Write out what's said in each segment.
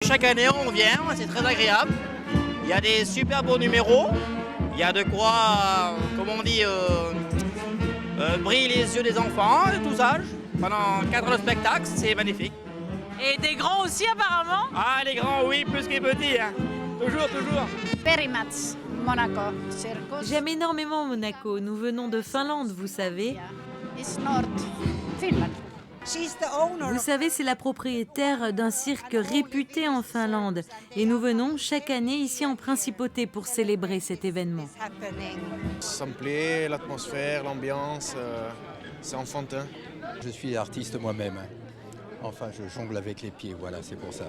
Chaque année on vient, c'est très agréable. Il y a des super beaux numéros. Il y a de quoi, comme on dit, briller les yeux des enfants de tous âges. Pendant 4 heures de spectacle, c'est magnifique. Et des grands aussi apparemment. Ah, les grands, oui, plus que les petits. Hein. Toujours, toujours. Very Monaco circus. J'aime énormément Monaco. Nous venons de Finlande, vous savez. It's North Finland. Vous savez, c'est la propriétaire d'un cirque réputé en Finlande. Et nous venons chaque année ici en principauté pour célébrer cet événement. Ça me plaît, l'atmosphère, l'ambiance, c'est enfantin. Je suis artiste moi-même. Enfin, je jongle avec les pieds, voilà, c'est pour ça.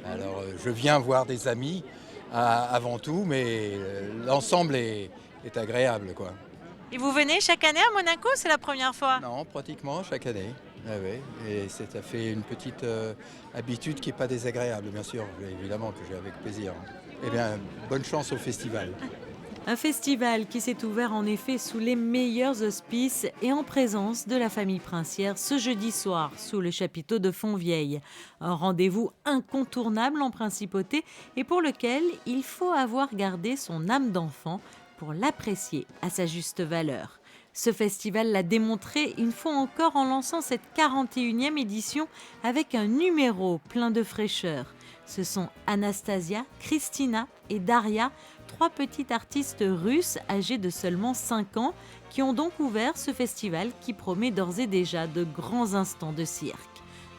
Alors, je viens voir des amis avant tout, mais l'ensemble est agréable, quoi. Et vous venez chaque année à Monaco, c'est la première fois? Non, pratiquement chaque année. Ah oui. Et ça fait une petite habitude qui n'est pas désagréable, bien sûr, évidemment que j'ai avec plaisir. Eh bien, bonne chance au festival. Un festival qui s'est ouvert en effet sous les meilleurs auspices et en présence de la famille princière ce jeudi soir sous le chapiteau de Fontvieille. Un rendez-vous incontournable en principauté et pour lequel il faut avoir gardé son âme d'enfant pour l'apprécier à sa juste valeur. Ce festival l'a démontré une fois encore en lançant cette 41e édition avec un numéro plein de fraîcheur. Ce sont Anastasia, Christina et Daria, 3 petites artistes russes âgées de seulement 5 ans qui ont donc ouvert ce festival qui promet d'ores et déjà de grands instants de cirque.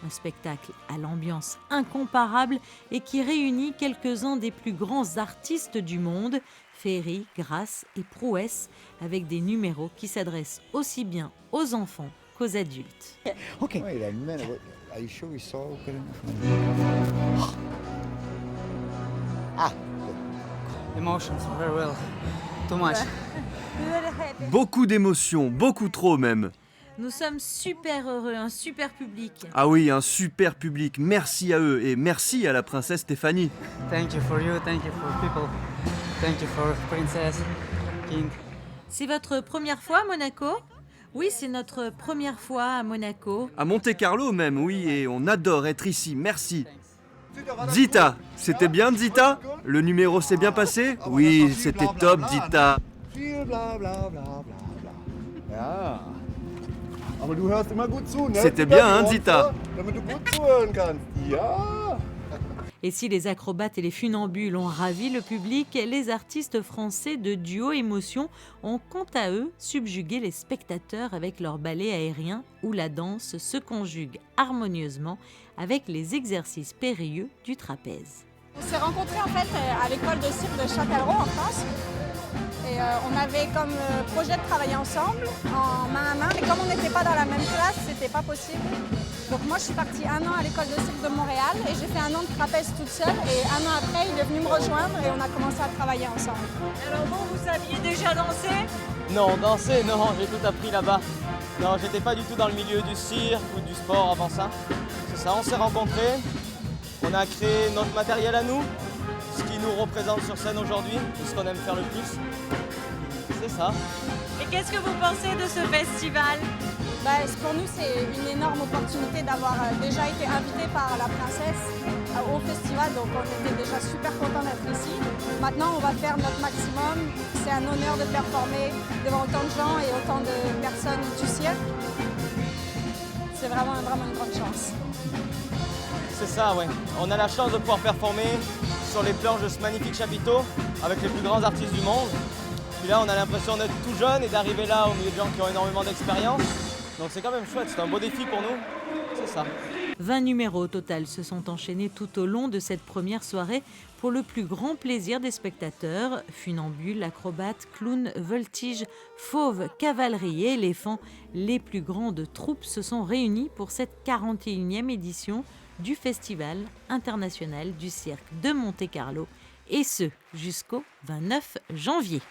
Un spectacle à l'ambiance incomparable et qui réunit quelques-uns des plus grands artistes du monde, Ferry, Grasse et Prouesse, avec des numéros qui s'adressent aussi bien aux enfants qu'aux adultes. Okay. Wait a minute. Are you sure we saw good enough? Ah. Emotions, very well. Too much. Beaucoup d'émotions, beaucoup trop même. Nous sommes super heureux, un super public. Ah oui, un super public, merci à eux et merci à la princesse Stéphanie. Thank you for you, thank you for people, thank you for Princess, King. C'est votre première fois à Monaco ? Oui, c'est notre première fois à Monaco. À Monte-Carlo même, oui, et on adore être ici, merci. Zita, c'était bien Zita? Le numéro s'est bien passé? Oui, c'était top Zita. C'était bien, hein, Zita? Et si les acrobates et les funambules ont ravi le public, les artistes français de Duo Émotion ont quant à eux subjugué les spectateurs avec leur ballet aérien où la danse se conjugue harmonieusement avec les exercices périlleux du trapèze. On s'est rencontrés en fait à l'école de cirque de Châtellerault en France. Et on avait comme projet de travailler ensemble, en main à main. Mais comme on n'était pas dans la même classe, c'était pas possible. Donc moi, je suis partie 1 an à l'école de cirque de Montréal et j'ai fait 1 an de trapèze toute seule. Et 1 an après, il est venu me rejoindre et on a commencé à travailler ensemble. Alors bon, vous saviez déjà danser ? Non, danser, non, j'ai tout appris là-bas. Non, j'étais pas du tout dans le milieu du cirque ou du sport avant ça. C'est ça, on s'est rencontrés, on a créé notre matériel à nous, ce qui nous représente sur scène aujourd'hui, ce qu'on aime faire le plus. C'est ça. Et qu'est-ce que vous pensez de ce festival ? Pour nous, c'est une énorme opportunité d'avoir déjà été invité par la princesse au festival, donc on était déjà super contents d'être ici. Maintenant, on va faire notre maximum. C'est un honneur de performer devant autant de gens et autant de personnes du cirque. C'est vraiment une grande chance. C'est ça, ouais. On a la chance de pouvoir performer sur les planches de ce magnifique chapiteau avec les plus grands artistes du monde. Puis là, on a l'impression d'être tout jeune et d'arriver là au milieu de gens qui ont énormément d'expérience. Donc c'est quand même chouette, c'est un beau défi pour nous, c'est ça. 20 numéros au total se sont enchaînés tout au long de cette première soirée pour le plus grand plaisir des spectateurs. Funambules, acrobates, clowns, voltiges, fauves, cavalerie et éléphants, les plus grandes troupes se sont réunies pour cette 41e édition du Festival international du cirque de Monte-Carlo et ce jusqu'au 29 janvier.